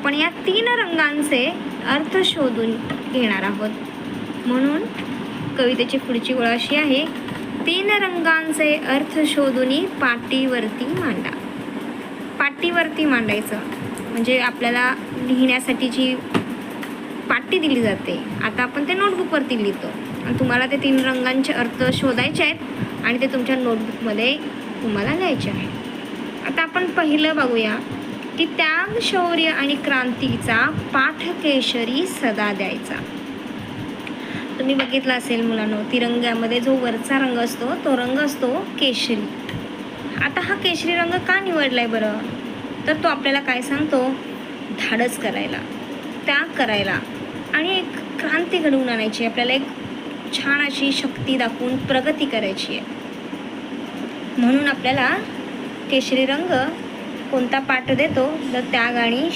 आपण या 3 रंगांचे अर्थ शोधून घेणार आहोत. म्हणून कवितेची पुढची ओळ अशी आहे, 3 रंगांचे अर्थ शोधून पाटीवरती मांडा. पाटीवरती मांडायचं म्हणजे आपल्याला लिहिण्यासाठी जी पाटी दिली जाते, आता आपण ते नोटबुकवरती लिहितो आणि तुम्हाला ते 3 रंगांचे अर्थ शोधायचे आहेत आणि ते तुमच्या नोटबुकमध्ये तुम्हाला लिहायचे आहे. आता आपण पहिलं बघूया की त्याग, शौर्य आणि क्रांतीचा पाठ केशरी सदा द्यायचा. तुम्ही बघितलं असेल मुलांनो, तिरंग्यामध्ये जो वरचा रंग असतो तो रंग असतो केशरी. आता हा केशरी रंग का निवडलाय बरं, तर तो आपल्याला काय सांगतो, धाडस करायला, त्याग करायला आणि एक क्रांती घडवून आणायची, आपल्याला एक छान अशी शक्ती दाखवून प्रगती करायची आहे. म्हणून आपल्याला केशरी रंग कोणता पाठ देतो, तर त्याग आणि